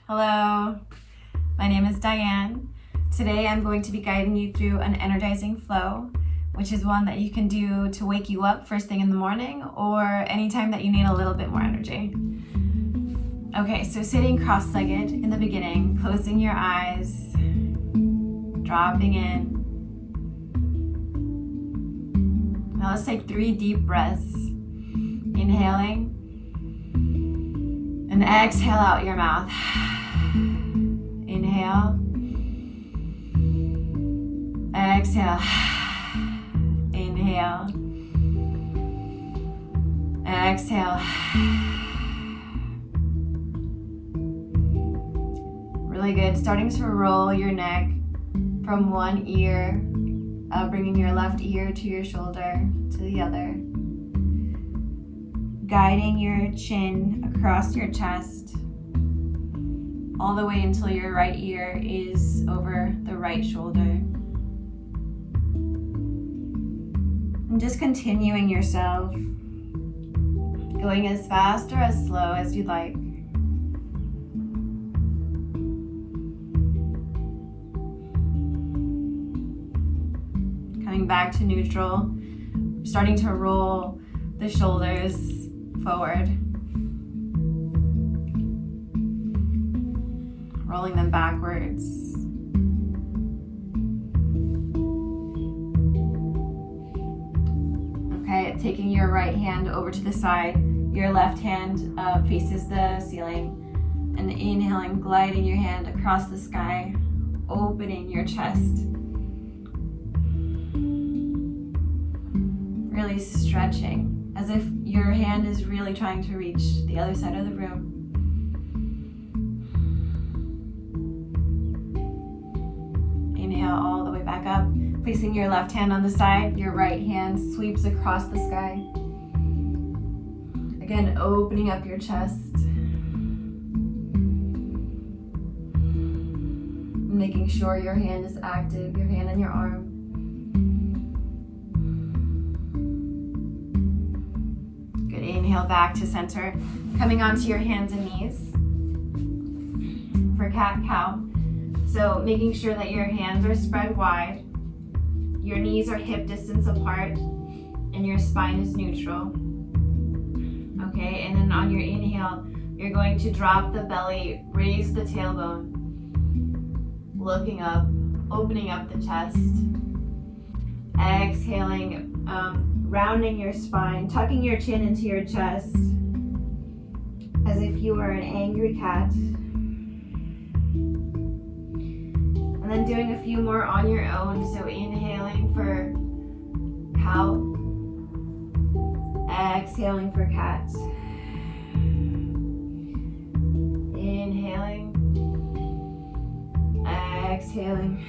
Hello, my name is Diane. Today I'm going to be guiding you through an energizing flow, which is one that you can do to wake you up first thing in the morning or anytime that you need a little bit more energy. Okay, so sitting cross-legged in the beginning, closing your eyes, dropping in. Now let's take 3 deep breaths. Inhaling and exhale out your mouth. Inhale. Exhale. Inhale. Exhale. Really good. Starting to roll your neck from one ear, bringing your left ear to your shoulder to the other. Guiding your chin across your chest all the way until your right ear is over the right shoulder. And just continuing yourself, going as fast or as slow as you'd like. Coming back to neutral, starting to roll the shoulders forward. Rolling them backwards. Okay, taking your right hand over to the side, your left hand faces the ceiling, and inhaling, gliding your hand across the sky, opening your chest. Really stretching, as if your hand is really trying to reach the other side of the room. Inhale all the way back up, placing your left hand on the side, your right hand sweeps across the sky. Again, opening up your chest. Making sure your hand is active, your hand on your arm. Inhale back to center, coming onto your hands and knees for cat-cow. So making sure that your hands are spread wide, your knees are hip distance apart, and your spine is neutral. Okay, and then on your inhale, you're going to drop the belly, raise the tailbone, looking up, opening up the chest. Exhaling, rounding your spine, tucking your chin into your chest as if you were an angry cat. And then doing a few more on your own. So inhaling for cow, exhaling for cat. Inhaling, exhaling.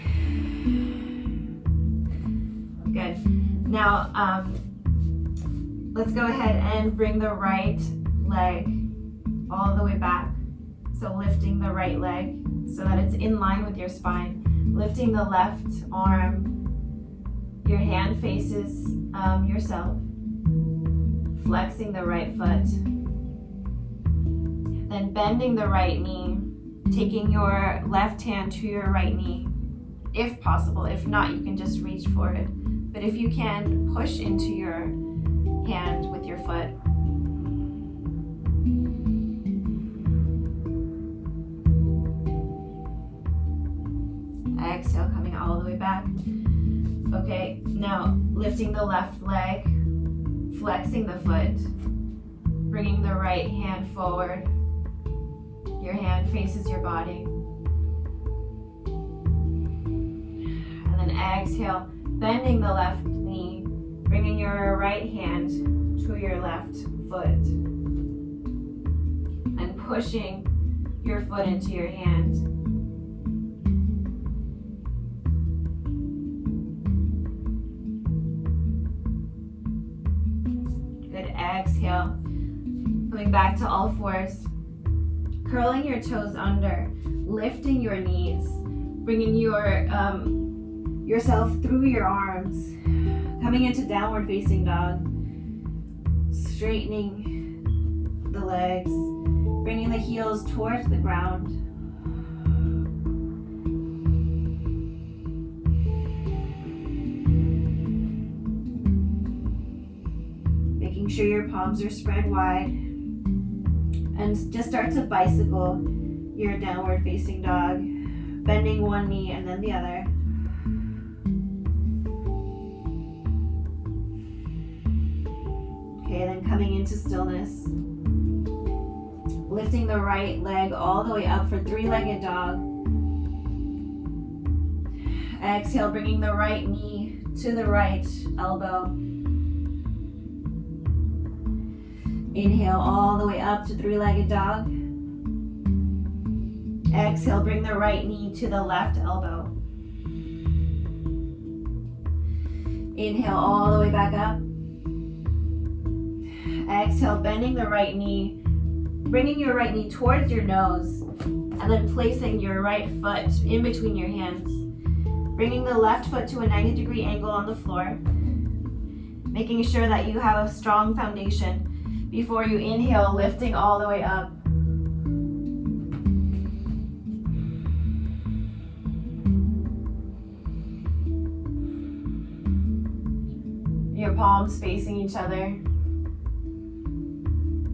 Good. Now, let's go ahead and bring the right leg all the way back. So lifting the right leg so that it's in line with your spine. Lifting the left arm. Your hand faces yourself. Flexing the right foot. Then bending the right knee. Taking your left hand to your right knee, if possible. If not, you can just reach for it. But if you can, push into your hand with your foot. Exhale, coming all the way back. Okay, now lifting the left leg, flexing the foot, bringing the right hand forward. Your hand faces your body. And then exhale, bending the left knee, bringing your right hand to your left foot, and pushing your foot into your hand. Good, exhale. Coming back to all fours, curling your toes under, lifting your knees, bringing yourself through your arms, coming into downward facing dog, straightening the legs, bringing the heels towards the ground, sure your palms are spread wide. And just start to bicycle your downward facing dog, bending one knee and then the other. Okay, then coming into stillness. Lifting the right leg all the way up for three-legged dog. Exhale, bringing the right knee to the right elbow. Inhale all the way up to three-legged dog. Exhale, bring the right knee to the left elbow. Inhale all the way back up. Exhale, bending the right knee, bringing your right knee towards your nose, and then placing your right foot in between your hands. Bringing the left foot to a 90-degree angle on the floor. Making sure that you have a strong foundation before you inhale, lifting all the way up. Your palms facing each other.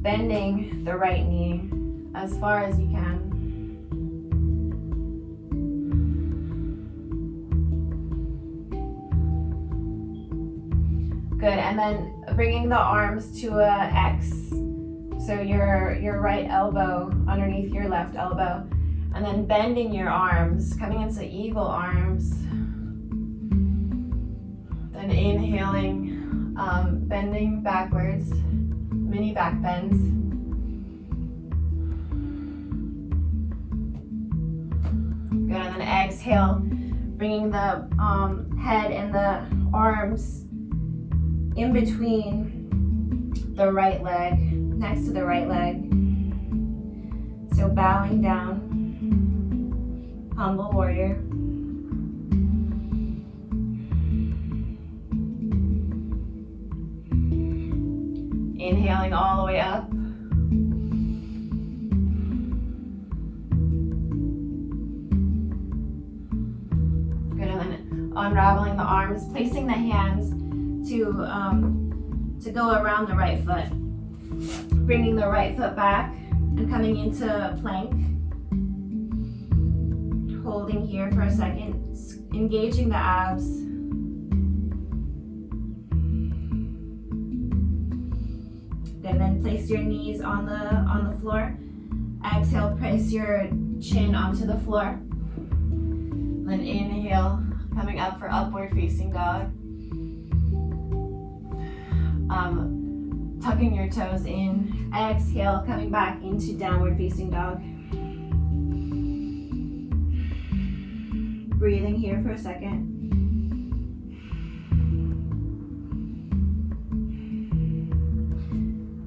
Bending the right knee as far as you can. Good, and then bringing the arms to a X. So your right elbow underneath your left elbow. And then bending your arms, coming into eagle arms. Then inhaling, bending backwards. Mini back bends. Good, and then exhale, bringing the head and the arms in between the right leg, next to the right leg. So bowing down, humble warrior. Inhaling all the way up. Good, and then unraveling the arms, placing the hands to go around the right foot. Bringing the right foot back and coming into plank. Holding here for a second, engaging the abs. And then place your knees on the floor. Exhale, press your chin onto the floor. Then inhale, coming up for upward facing dog. Tucking your toes in. Exhale, coming back into downward facing dog. Breathing here for a second.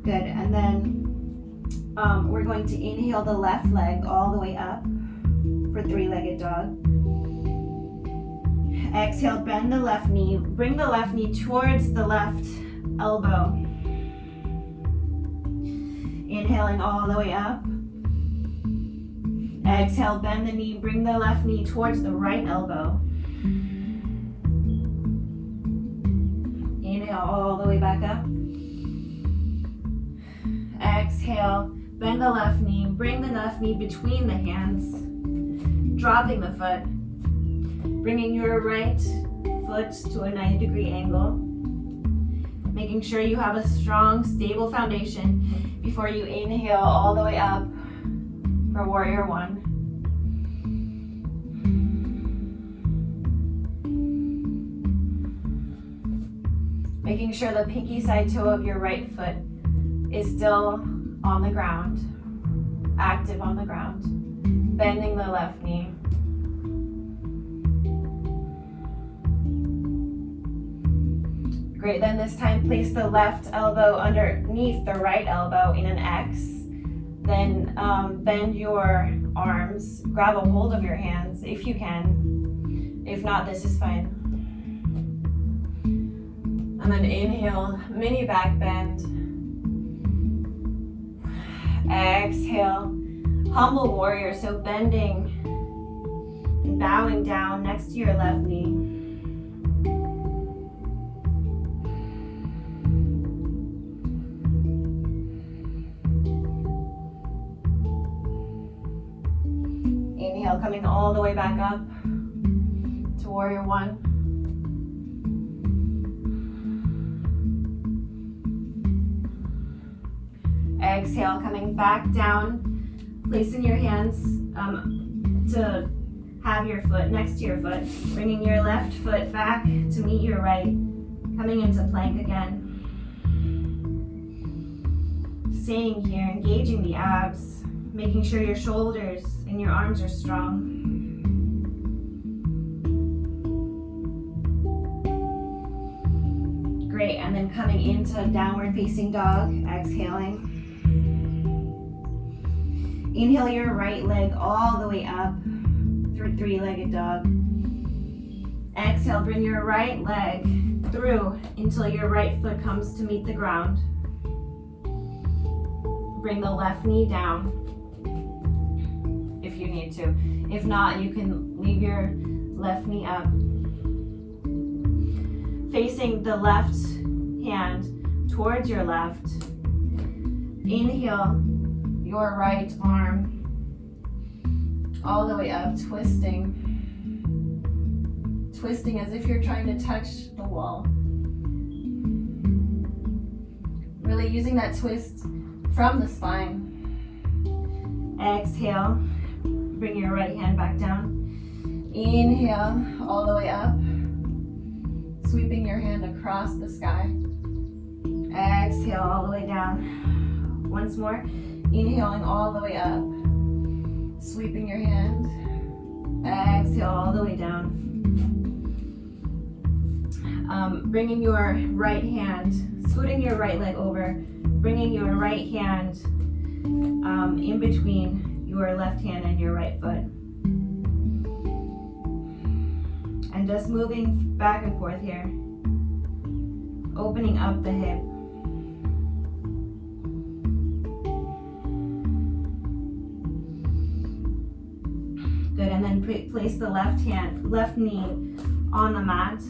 Good, and then we're going to inhale the left leg all the way up for three-legged dog. Exhale, bend the left knee, bring the left knee towards the left elbow. Inhaling all the way up. Exhale, bend the knee, bring the left knee towards the right elbow. Inhale all the way back up. Exhale, bend the left knee, bring the left knee between the hands, dropping the foot, bringing your right foot to a 90-degree angle, making sure you have a strong, stable foundation before you inhale all the way up for warrior one. Making sure the pinky side toe of your right foot is still on the ground, active on the ground. Bending the left knee. Great, then this time place the left elbow underneath the right elbow in an X. Then bend your arms, grab a hold of your hands if you can. If not, this is fine. And then inhale, mini back bend. Exhale, humble warrior, so bending and bowing down next to your left knee. Exhale, coming all the way back up to warrior one. Exhale, coming back down, placing your hands to have your foot next to your foot, bringing your left foot back to meet your right, coming into plank again. Staying here, engaging the abs, making sure your shoulders and your arms are strong. Great, and then coming into downward facing dog, exhaling. Inhale your right leg all the way up through three-legged dog. Exhale, bring your right leg through until your right foot comes to meet the ground. Bring the left knee down if you need to. If not, you can leave your left knee up. Facing the left hand towards your left. Inhale your right arm all the way up, twisting. Twisting as if you're trying to touch the wall. Really using that twist from the spine. Exhale, bring your right hand back down. Inhale, all the way up. Sweeping your hand across the sky. Exhale, all the way down. Once more, inhaling all the way up. Sweeping your hand. Exhale, all the way down. Bringing your right hand, scooting your right leg over, bringing your right hand in between your left hand and your right foot. And just moving back and forth here. Opening up the hip. Good, and then place the left knee on the mat.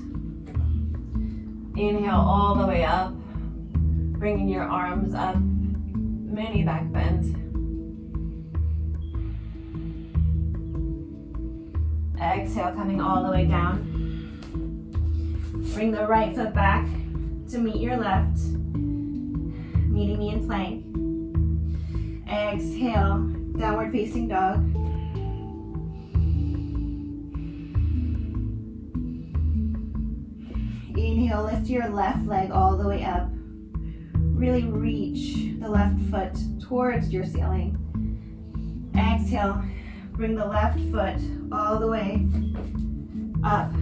Inhale all the way up, bringing your arms up, mini back bend. Exhale, coming all the way down. Bring the right foot back to meet your left, meeting me in plank. Exhale, downward facing dog. Inhale, lift your left leg all the way up. Really reach the left foot towards your ceiling. Exhale, bring the left foot all the way up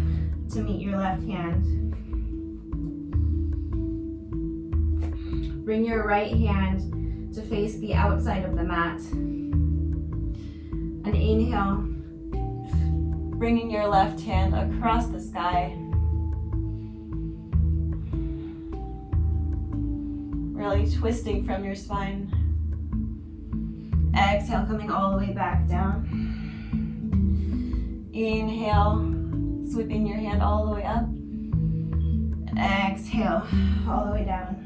to meet your left hand. Bring your right hand to face the outside of the mat. And inhale, bringing your left hand across the sky. Really twisting from your spine. Exhale, coming all the way back down. Inhale, sweeping your hand all the way up. Exhale, all the way down.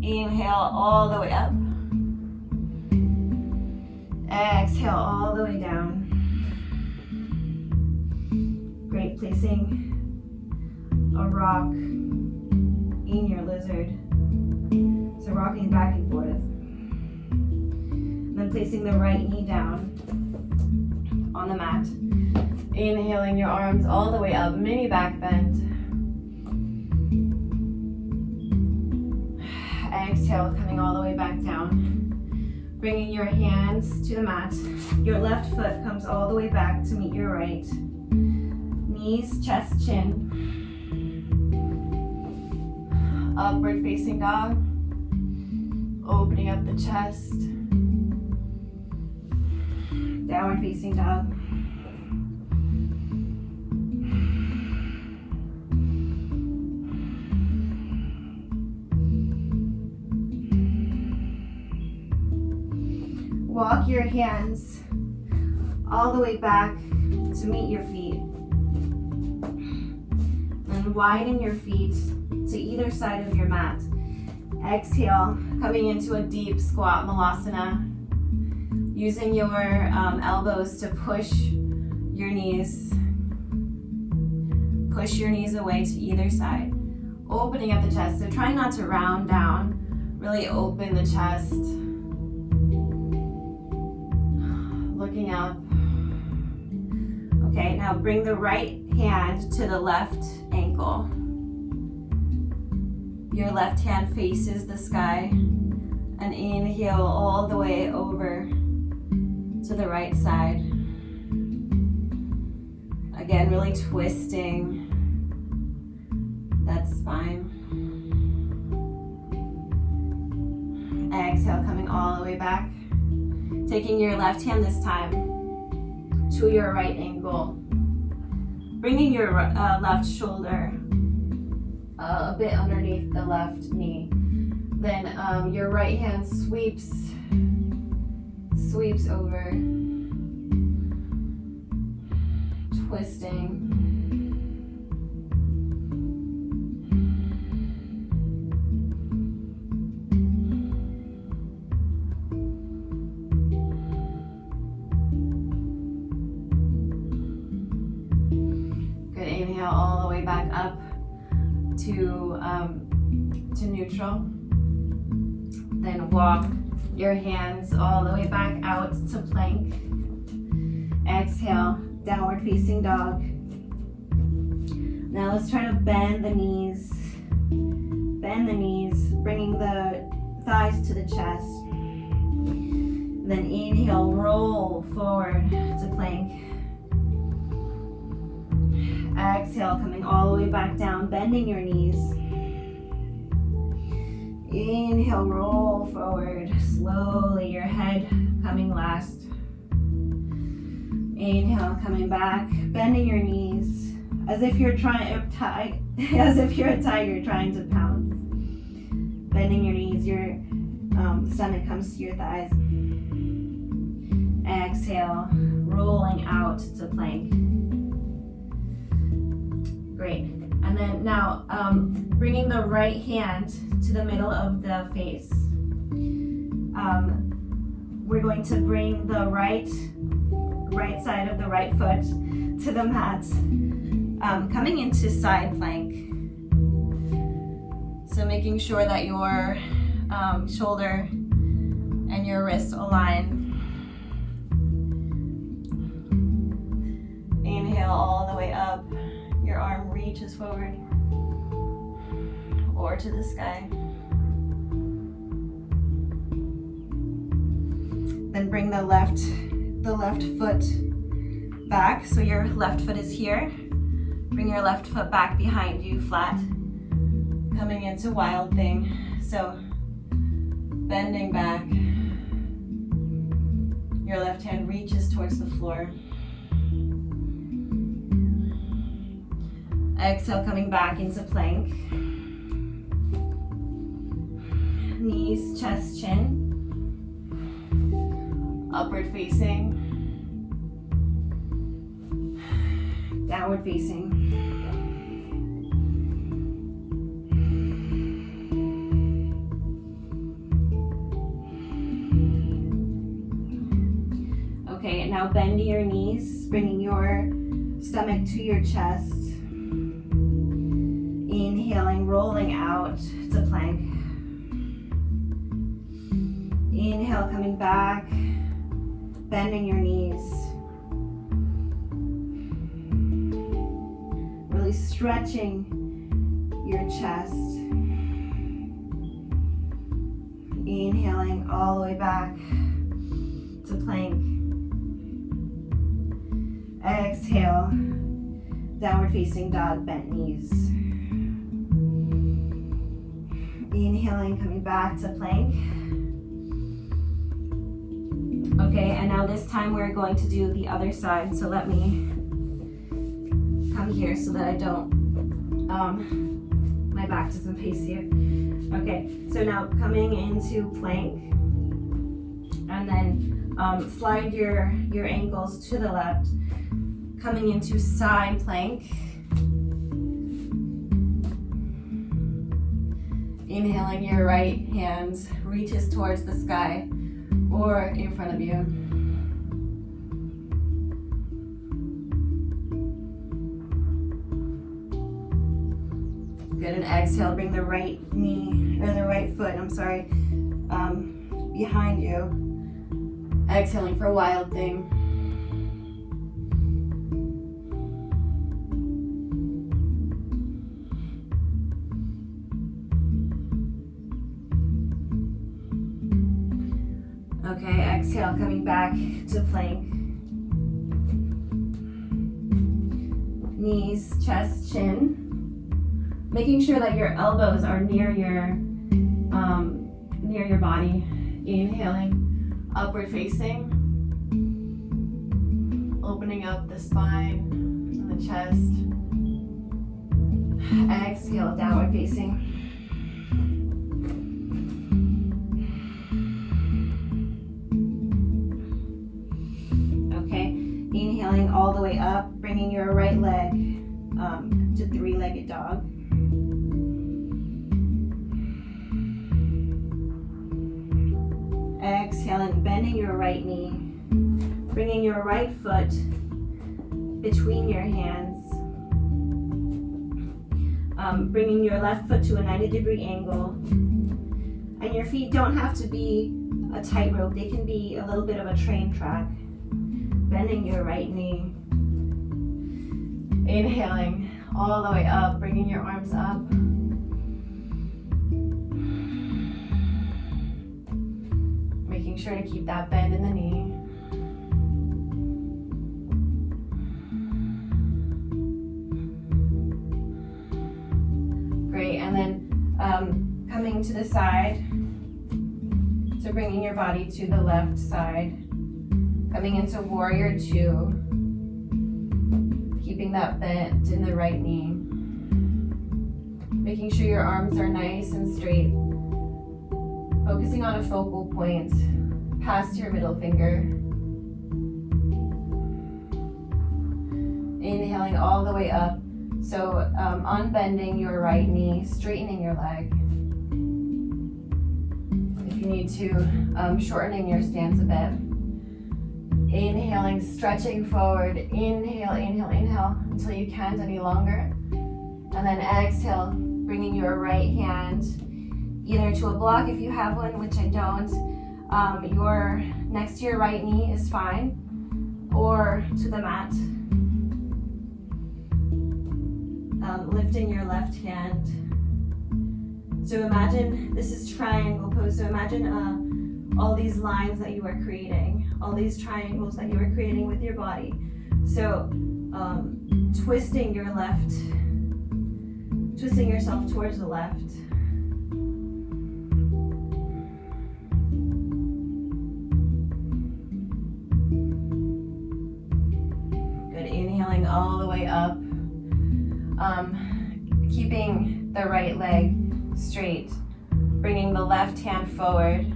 Inhale, all the way up. Exhale, all the way down. Great, placing a rock in your lizard. So rocking back and forth. And then placing the right knee down on the mat. Inhaling your arms all the way up, mini back bend. Exhale, coming all the way back down. Bringing your hands to the mat. Your left foot comes all the way back to meet your right. Knees, chest, chin. Upward facing dog. Opening up the chest. Downward facing dog. Walk your hands all the way back to meet your feet. And widen your feet to either side of your mat. Exhale, coming into a deep squat malasana. Using your elbows to push your knees away to either side. Opening up the chest, so try not to round down. Really open the chest. Looking up. Okay, now bring the right hand to the left ankle. Your left hand faces the sky. And inhale all the way over to the right side. Again, really twisting that spine. Exhale, coming all the way back. Taking your left hand this time to your right ankle. Bringing your left shoulder a bit underneath the left knee. Then your right hand sweeps over, twisting. Good, inhale all the way back up to neutral. Then walk your hands all the way back out to plank. Exhale, downward facing dog. Now let's try to bend the knees. Bend the knees, bringing the thighs to the chest. Then inhale, roll forward to plank. Exhale, coming all the way back down, bending your knees. Inhale, roll forward, slowly, your head coming last. Inhale, coming back, bending your knees, as if you're a tiger trying to pounce. Bending your knees, your stomach comes to your thighs. Exhale, rolling out to plank. Great. And then now, bringing the right hand to the middle of the face. We're going to bring the right side of the right foot to the mat, coming into side plank. So making sure that your shoulder and your wrist align. Inhale all the way up. Your arm reaches forward or to the sky. Then bring the left foot back. So your left foot is here. Bring your left foot back behind you, flat. Coming into wild thing. So bending back. Your left hand reaches towards the floor. Exhale, coming back into plank. Knees, chest, chin. Upward facing. Downward facing. Okay, and now bend your knees, bringing your stomach to your chest. Inhaling, rolling out to plank. Inhale, coming back, bending your knees. Really stretching your chest. Inhaling all the way back to plank. Exhale, downward facing dog, bent knees. Inhaling, coming back to plank. Okay, and now this time we're going to do the other side. So let me come here so that I don't, my back doesn't face you. Okay, so now coming into plank, and then slide your ankles to the left, coming into side plank. Inhaling, your right hand reaches towards the sky or in front of you. Good, and exhale, bring the right knee, or the right foot, behind you. Exhaling for Wild Thing. Okay, exhale, coming back to plank. Knees, chest, chin. Making sure that your elbows are near your body. Inhaling, upward facing. Opening up the spine and the chest. Exhale, downward facing. Okay, inhaling all the way up, bringing your right leg to three-legged dog. Exhaling, bending your right knee, bringing your right foot between your hands, bringing your left foot to a 90-degree angle, and your feet don't have to be a tightrope, they can be a little bit of a train track. Bending your right knee, inhaling all the way up, bringing your arms up. Making sure to keep that bend in the knee. Great, and then coming to the side, so bringing your body to the left side. Coming into Warrior Two, keeping that bend in the right knee. Making sure your arms are nice and straight. Focusing on a focal point past your middle finger. Inhaling all the way up. So unbending your right knee, straightening your leg. If you need to, shortening your stance a bit. Inhaling, stretching forward. Inhale, inhale, inhale until you can't any longer. And then exhale, bringing your right hand either to a block if you have one, which I don't. Your next to your right knee is fine, or to the mat. Lifting your left hand. So imagine this is triangle pose. So imagine all these lines that you are creating, all these triangles that you are creating with your body. So twisting yourself towards the left. Good, inhaling all the way up. Keeping the right leg straight, bringing the left hand forward,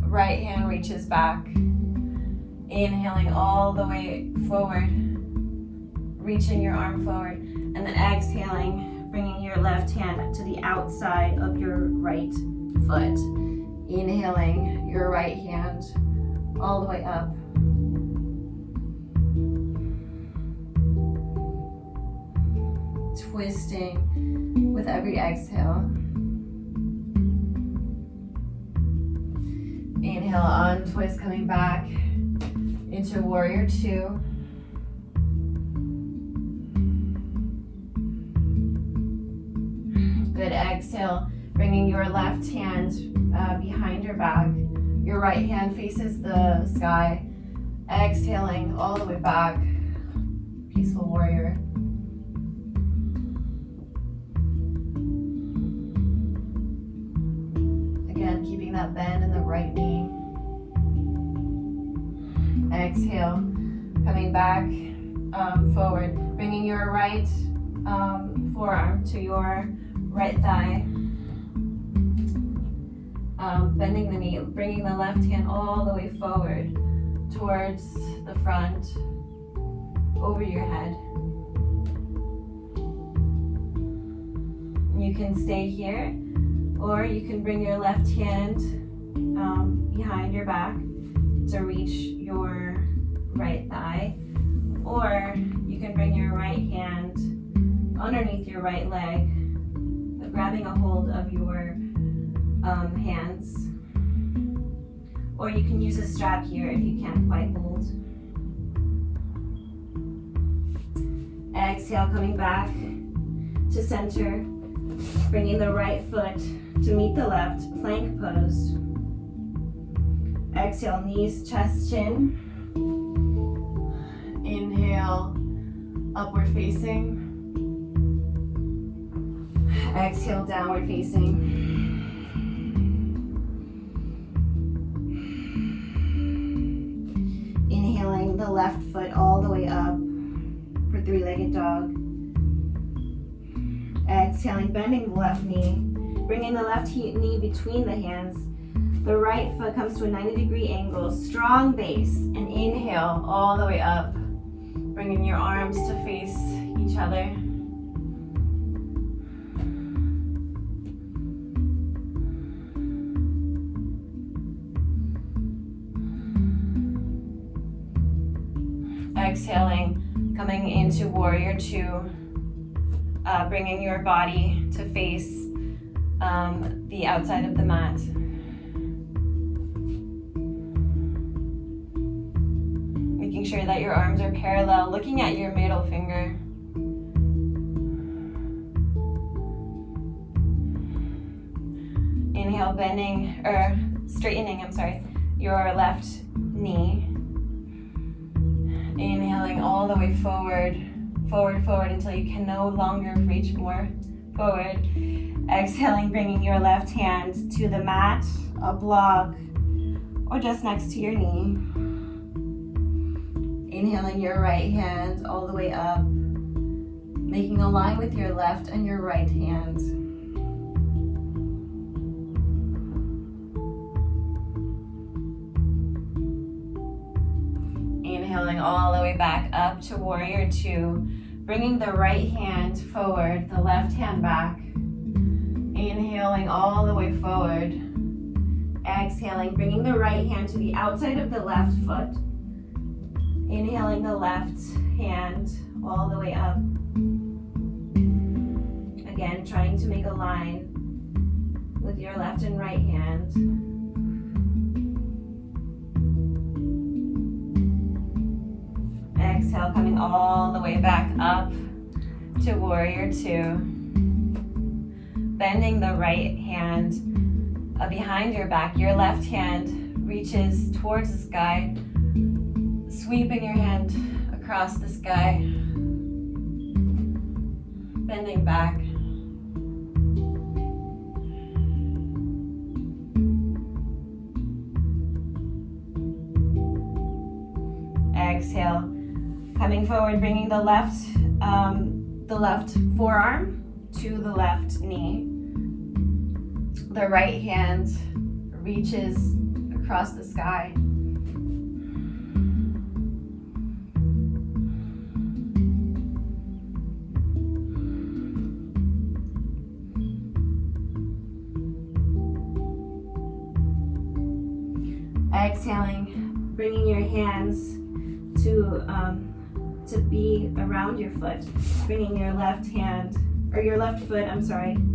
right hand reaches back, inhaling all the way forward, reaching your arm forward, and then exhaling, bringing your left hand to the outside of your right foot, inhaling your right hand all the way up. Twisting with every exhale. Inhale, untwist, coming back into Warrior Two. Good, exhale, bringing your left hand behind your back. Your right hand faces the sky. Exhaling all the way back. Peaceful Warrior. Again, keeping that bend in the right knee. Exhale, coming back forward, bringing your right forearm to your right thigh. Bending the knee, bringing the left hand all the way forward towards the front, over your head. You can stay here, or you can bring your left hand behind your back to reach your right thigh, or you can bring your right hand underneath your right leg grabbing a hold of your hands. Or you can use a strap here if you can't quite hold. Exhale, coming back to center. Bringing the right foot to meet the left, plank pose. Exhale, knees, chest, chin. Inhale, upward facing. Exhale, downward facing. Inhaling the left foot all the way up for three-legged dog. Exhaling, bending the left knee, bringing the left knee between the hands. The right foot comes to a 90-degree angle, strong base, and inhale all the way up, bringing your arms to face each other. Exhaling, coming into warrior two. Bringing your body to face the outside of the mat. Making sure that your arms are parallel, looking at your middle finger. Inhale, straightening, your left knee. Inhaling all the way forward, until you can no longer reach more forward. Exhaling, bringing your left hand to the mat, a block, or just next to your knee. Inhaling your right hand all the way up, making a line with your left and your right hand. Inhaling all the way back up to warrior two. Bringing the right hand forward, the left hand back. Inhaling all the way forward. Exhaling, bringing the right hand to the outside of the left foot. Inhaling the left hand all the way up. Again, trying to make a line with your left and right hand. Exhale, coming all the way back up to warrior two. Bending the right hand behind your back. Your left hand reaches towards the sky. Sweeping your hand across the sky. Bending back. Exhale. Coming forward, bringing the left forearm to the left knee. The right hand reaches across the sky. Exhaling, bringing your hands to be around your foot, bringing your left foot,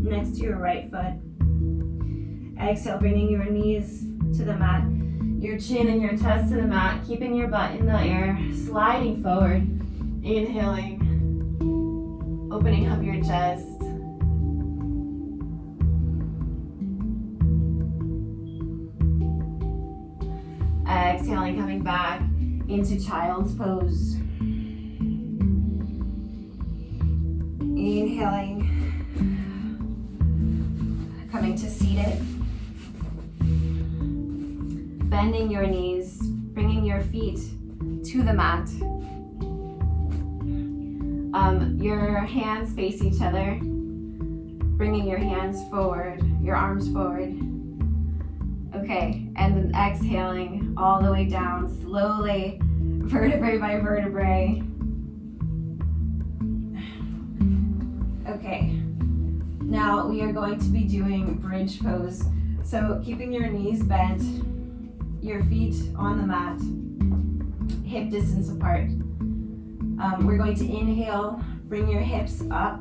next to your right foot. Exhale, bringing your knees to the mat, your chin and your chest to the mat, keeping your butt in the air, sliding forward. Inhaling, opening up your chest. Exhaling, coming back into child's pose. Inhaling, coming to seated. Bending your knees, bringing your feet to the mat. Your hands face each other, bringing your hands forward, your arms forward. Okay, and then exhaling all the way down, slowly, vertebrae by vertebrae. Okay, now we are going to be doing bridge pose. So keeping your knees bent, your feet on the mat, hip distance apart. We're going to inhale, bring your hips up.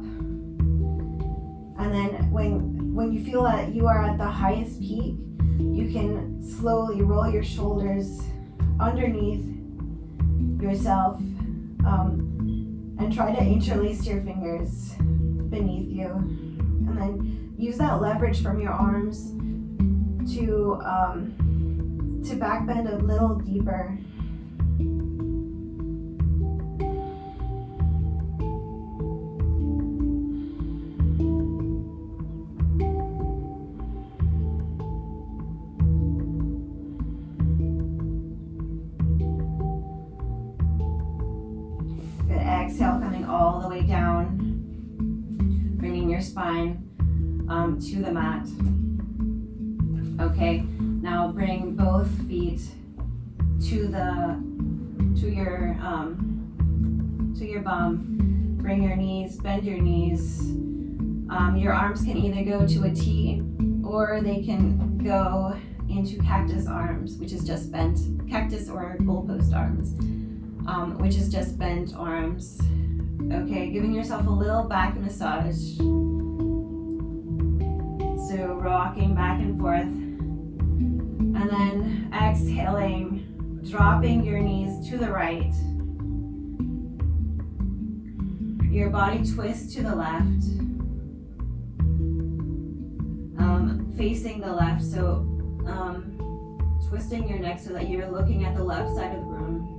And then when you feel that you are at the highest peak, you can slowly roll your shoulders underneath yourself, and try to interlace your fingers beneath you. And then use that leverage from your arms to back bend a little deeper. Exhale, coming all the way down, bringing your spine to the mat. Okay, now bring both feet to your bum. Bring your knees, bend your knees. Your arms can either go to a T or they can go into cactus arms, which is just bent, cactus or goalpost arms. Which is just bent arms. Okay, giving yourself a little back massage. So rocking back and forth. And then exhaling, dropping your knees to the right. Your body twists to the left. Facing the left, so twisting your neck so that you're looking at the left side of the room.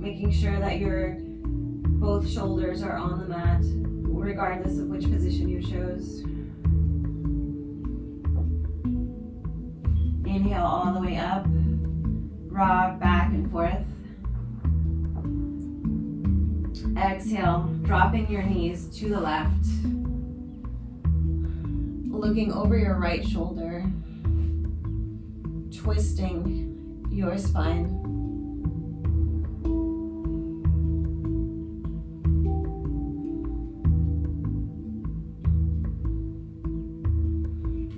Making sure that your both shoulders are on the mat, regardless of which position you chose. Inhale all the way up, rock back and forth. Exhale, dropping your knees to the left, looking over your right shoulder, twisting your spine.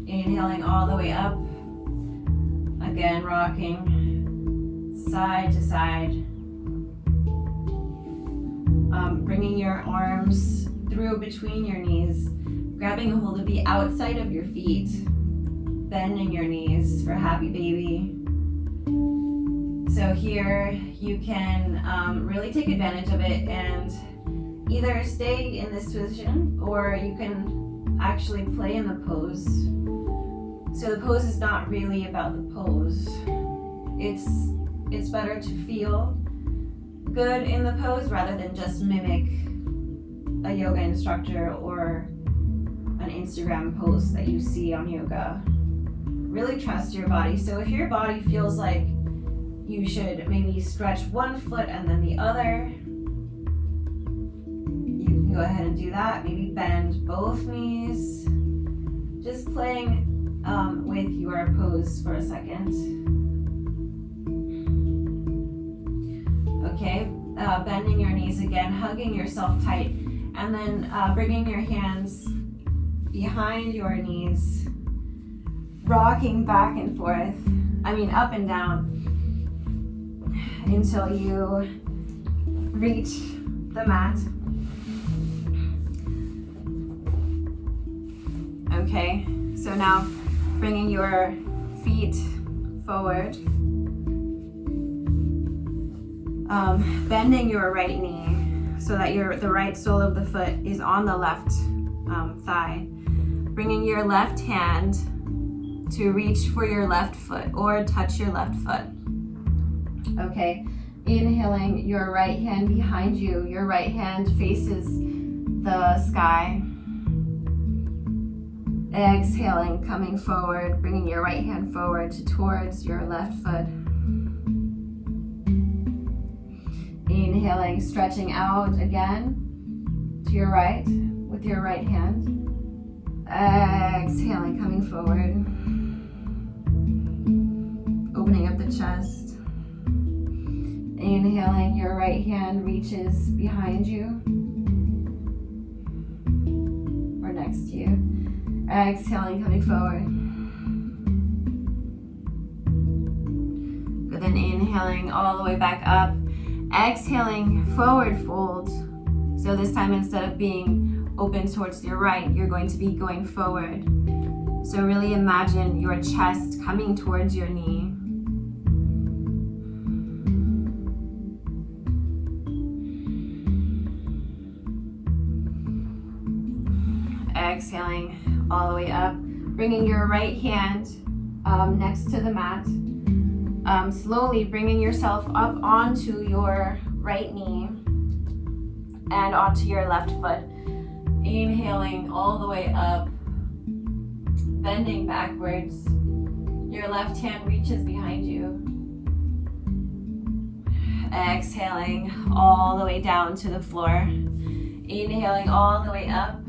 Inhaling all the way up, again rocking side to side, bringing your arms through between your knees, grabbing a hold of the outside of your feet, bending your knees for happy baby. So here you can really take advantage of it and either stay in this position or you can actually play in the pose. So the pose is not really about the pose. It's better to feel good in the pose rather than just mimic a yoga instructor or an Instagram post that you see on yoga. Really trust your body. So if your body feels like you should maybe stretch one foot and then the other, you can go ahead and do that. Maybe bend both knees. Just playing with your pose for a second. Okay, bending your knees again, hugging yourself tight, and then bringing your hands behind your knees, rocking back and forth, up and down, until you reach the mat. Okay, so now bringing your feet forward, bending your right knee so that the right sole of the foot is on the left thigh. Bringing your left hand to reach for your left foot or touch your left foot. Okay, inhaling your right hand behind you. Your right hand faces the sky. Exhaling, coming forward, bringing your right hand forward towards your left foot. Inhaling, stretching out again to your right with your right hand. Exhaling, coming forward. Opening up the chest. Inhaling, your right hand reaches behind you or next to you. Exhaling, coming forward. Good, then inhaling all the way back up. Exhaling, forward fold. So this time instead of being open towards your right, you're going to be going forward. So really imagine your chest coming towards your knee. Exhaling all the way up, bringing your right hand next to the mat. Slowly bringing yourself up onto your right knee and onto your left foot. Inhaling all the way up, bending backwards. Your left hand reaches behind you. Exhaling all the way down to the floor. Inhaling all the way up.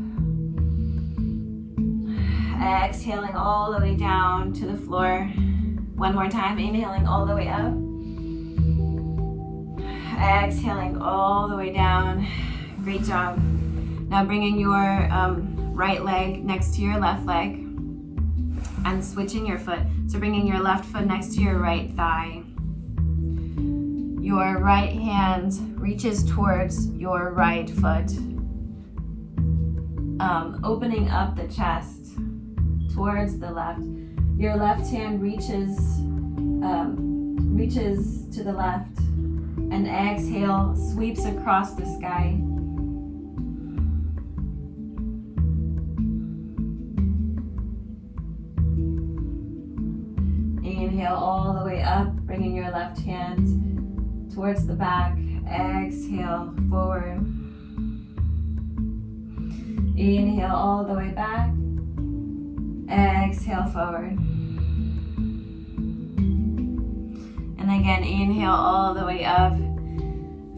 Exhaling all the way down to the floor. One more time, inhaling all the way up. Exhaling all the way down. Great job. Now bringing your right leg next to your left leg and switching your foot. So bringing your left foot next to your right thigh. Your right hand reaches towards your right foot. Opening up the chest towards the left. Your left hand reaches to the left, and exhale, sweeps across the sky. Inhale all the way up, bringing your left hand towards the back. Exhale, forward. Inhale all the way back. Exhale, forward. And again, inhale all the way up,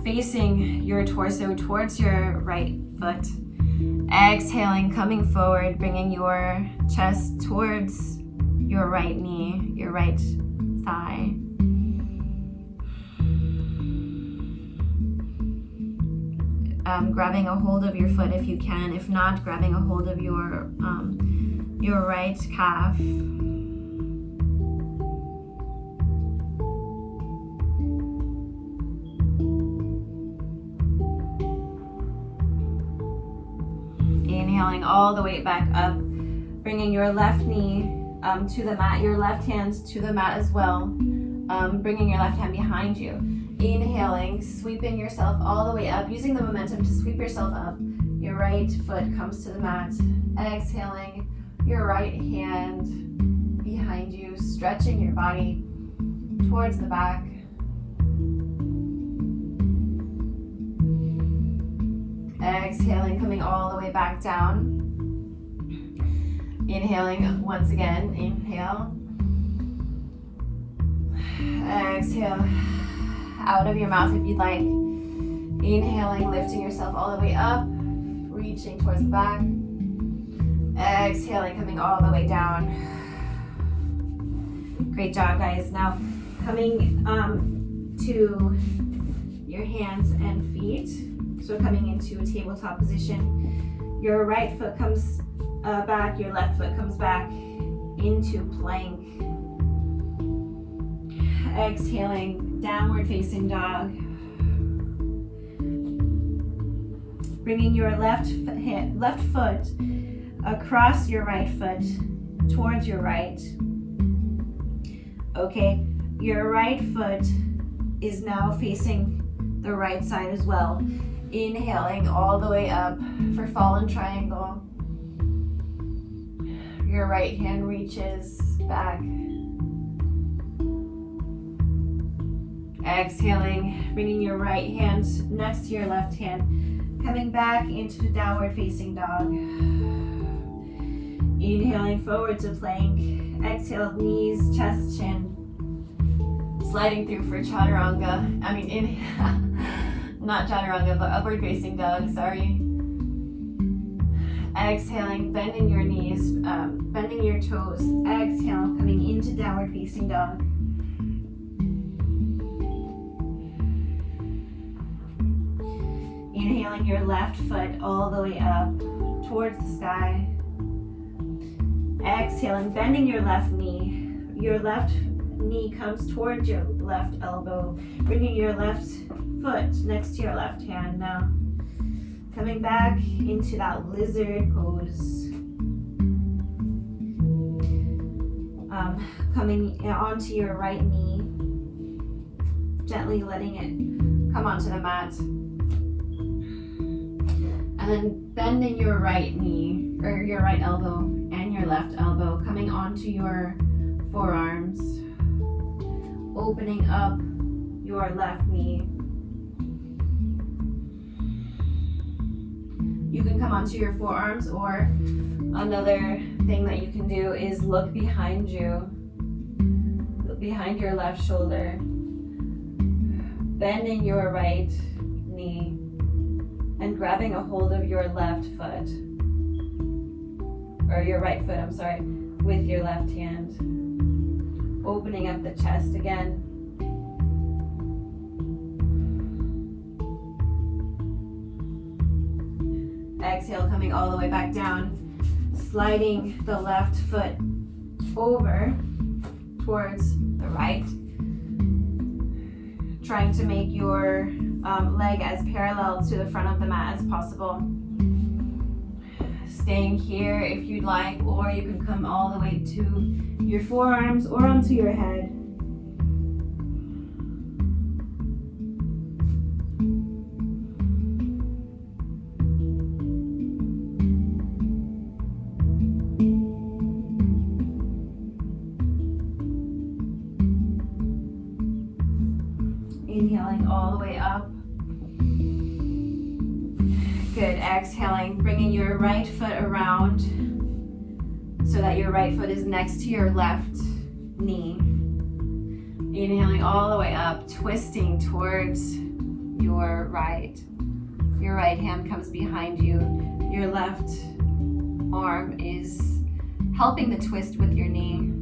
facing your torso towards your right foot. Exhaling, coming forward, bringing your chest towards your right knee, your right thigh. Grabbing a hold of your foot if you can. If not, grabbing a hold of your right calf. Inhaling all the way back up, bringing your left knee to the mat, your left hand to the mat as well, bringing your left hand behind you. Inhaling, sweeping yourself all the way up, using the momentum to sweep yourself up. Your right foot comes to the mat. Exhaling, your right hand behind you, stretching your body towards the back. Exhaling, coming all the way back down. Inhaling once again, inhale. Exhale out of your mouth if you'd like. Inhaling, lifting yourself all the way up, reaching towards the back. Exhaling, coming all the way down. Great job, guys. Now, coming to your hands and feet. So coming into a tabletop position. Your right foot comes back, your left foot comes back into plank. Exhaling, downward facing dog. Bringing your left foot across your right foot towards your right. Okay, your right foot is now facing the right side as well. Inhaling all the way up for fallen triangle. Your right hand reaches back. Exhaling, bringing your right hand next to your left hand, coming back into downward facing dog. Inhaling forward to plank. Exhale, knees, chest, chin. Sliding through for chaturanga. Not chaturanga, but upward facing dog, sorry. Exhaling, bending your knees, bending your toes. Exhale, coming into downward facing dog. Inhaling your left foot all the way up towards the sky. Exhaling, bending your left knee. Your left knee comes towards your left elbow, bringing your left foot next to your left hand now. Coming back into that lizard pose. Coming onto your right knee, gently letting it come onto the mat. And then bending your right knee, or your right elbow and your left elbow, coming onto your forearms, opening up your left knee. You can come onto your forearms, or another thing that you can do is look behind you, behind your left shoulder, bending your right knee and grabbing a hold of your left foot, or your right foot, I'm sorry, with your left hand, opening up the chest again. Exhale, coming all the way back down, sliding the left foot over towards the right, trying to make your leg as parallel to the front of the mat as possible. Staying here if you'd like, or you can come all the way to your forearms or onto your head. Inhaling all the way up. Good. Exhaling, bringing your right foot around so that your right foot is next to your left knee. Inhaling all the way up, twisting towards your right. Your right hand comes behind you. Your left arm is helping the twist with your knee.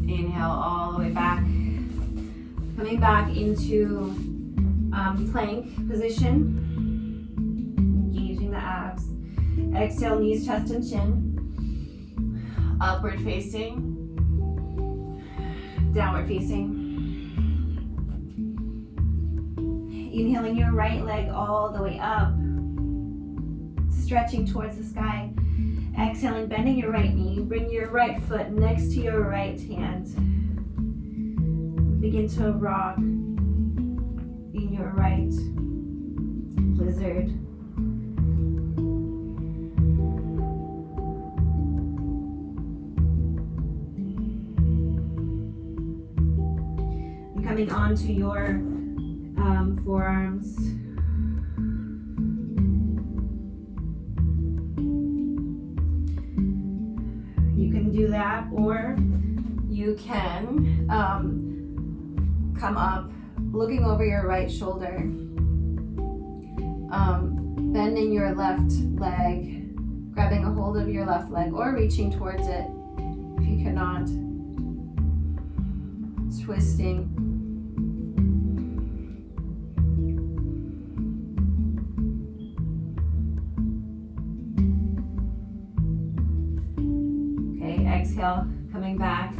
Inhale all the way back. Coming back into plank position. Engaging the abs. Exhale, knees, chest, and chin. Upward facing. Downward facing. Inhaling your right leg all the way up. Stretching towards the sky. Exhaling, bending your right knee. Bring your right foot next to your right hand. Begin to rock in your right lizard. And coming onto your forearms. You can do that, or you can come up, looking over your right shoulder, bending your left leg, grabbing a hold of your left leg, or reaching towards it if you cannot, twisting. Okay, exhale, coming back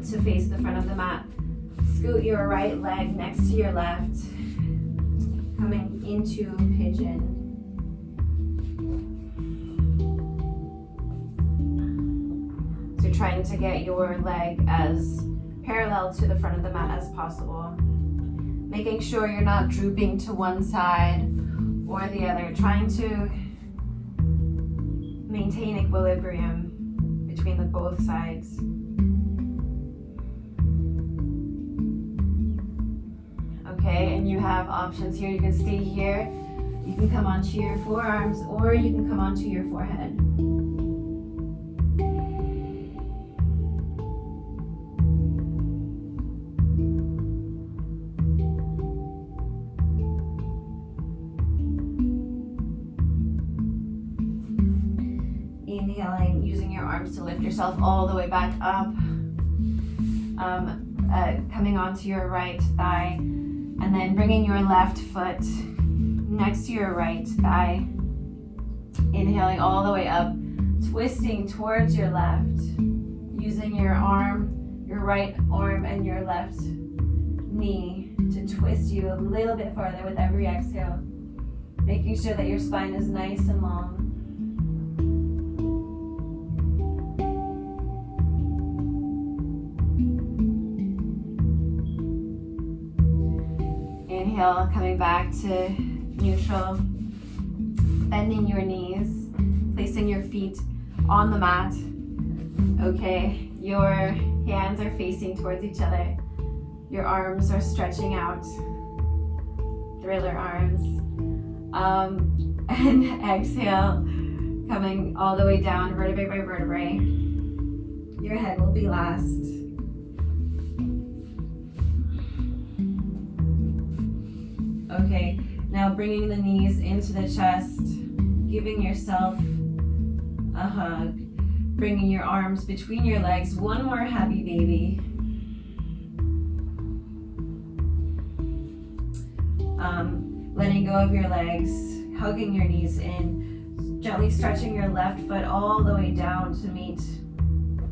to face the front of the mat. Scoot your right leg next to your left, coming into pigeon. So trying to get your leg as parallel to the front of the mat as possible. Making sure you're not drooping to one side or the other. Trying to maintain equilibrium between the both sides. Okay, and you have options here. You can stay here, you can come onto your forearms, or you can come onto your forehead. Inhaling, using your arms to lift yourself all the way back up. Coming onto your right thigh. And then bringing your left foot next to your right thigh. Inhaling all the way up, twisting towards your left, using your arm, your right arm and your left knee to twist you a little bit farther with every exhale, making sure that your spine is nice and long. Inhale, coming back to neutral, bending your knees, placing your feet on the mat. Okay, your hands are facing towards each other. Your arms are stretching out, thriller arms. And exhale, coming all the way down, vertebrae by vertebrae. Your head will be last. Okay, now bringing the knees into the chest, giving yourself a hug, bringing your arms between your legs. One more happy baby. Letting go of your legs, hugging your knees in, gently stretching your left foot all the way down to meet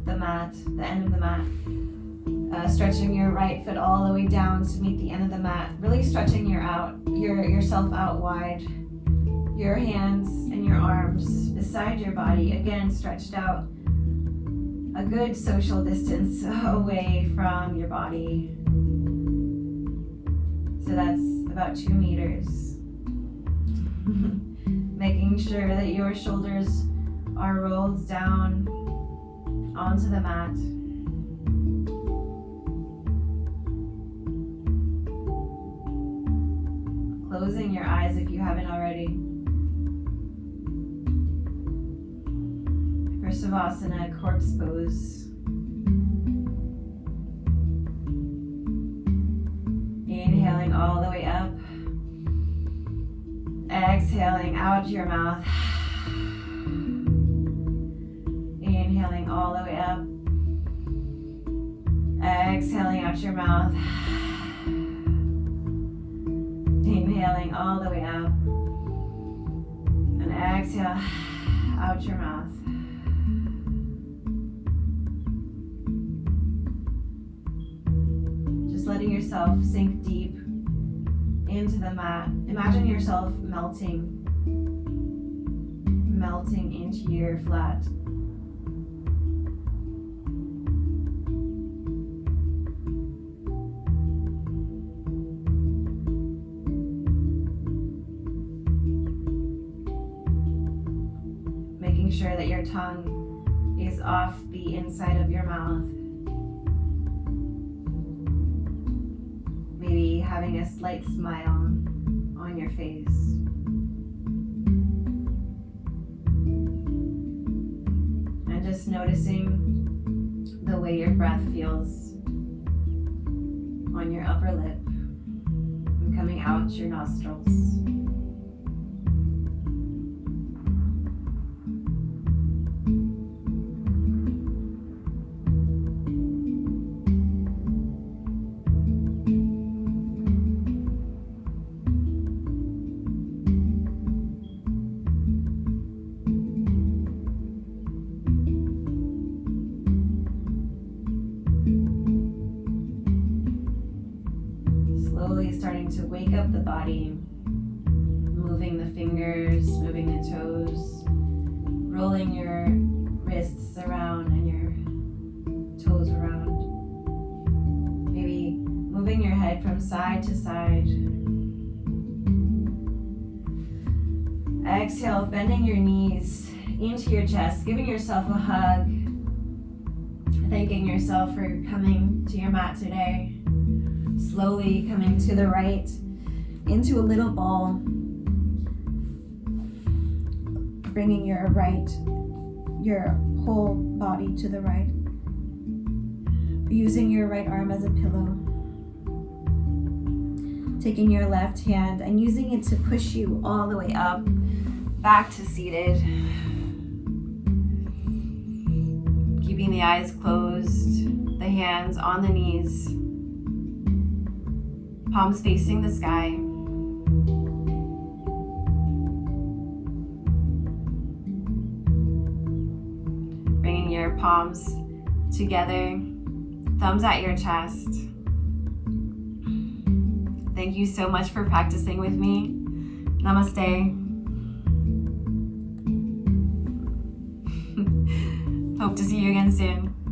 the mat, the end of the mat. Stretching your right foot all the way down to meet the end of the mat. Really stretching yourself out wide. Your hands and your arms beside your body, again stretched out a good social distance away from your body. So that's about 2 meters. Making sure that your shoulders are rolled down onto the mat. Closing your eyes if you haven't already. For Savasana, corpse pose. Inhaling all the way up. Exhaling out your mouth. Inhaling all the way up. Exhaling out your mouth. Inhaling all the way up. And exhale out your mouth. Just letting yourself sink deep into the mat. Imagine yourself melting into your flat. Making sure that your tongue is off the inside of your mouth. Maybe having a slight smile on your face. And just noticing the way your breath feels on your upper lip and coming out your nostrils. Starting to wake up the body, moving the fingers, moving the toes, rolling your wrists around and your toes around. Maybe moving your head from side to side. Exhale, bending your knees into your chest, giving yourself a hug, thanking yourself for coming to your mat today. Slowly coming to the right into a little ball. Bringing your whole body to the right. Using your right arm as a pillow. Taking your left hand and using it to push you all the way up, back to seated. Keeping the eyes closed, the hands on the knees. Palms facing the sky. Bringing your palms together, thumbs at your chest. Thank you so much for practicing with me. Namaste. Hope to see you again soon.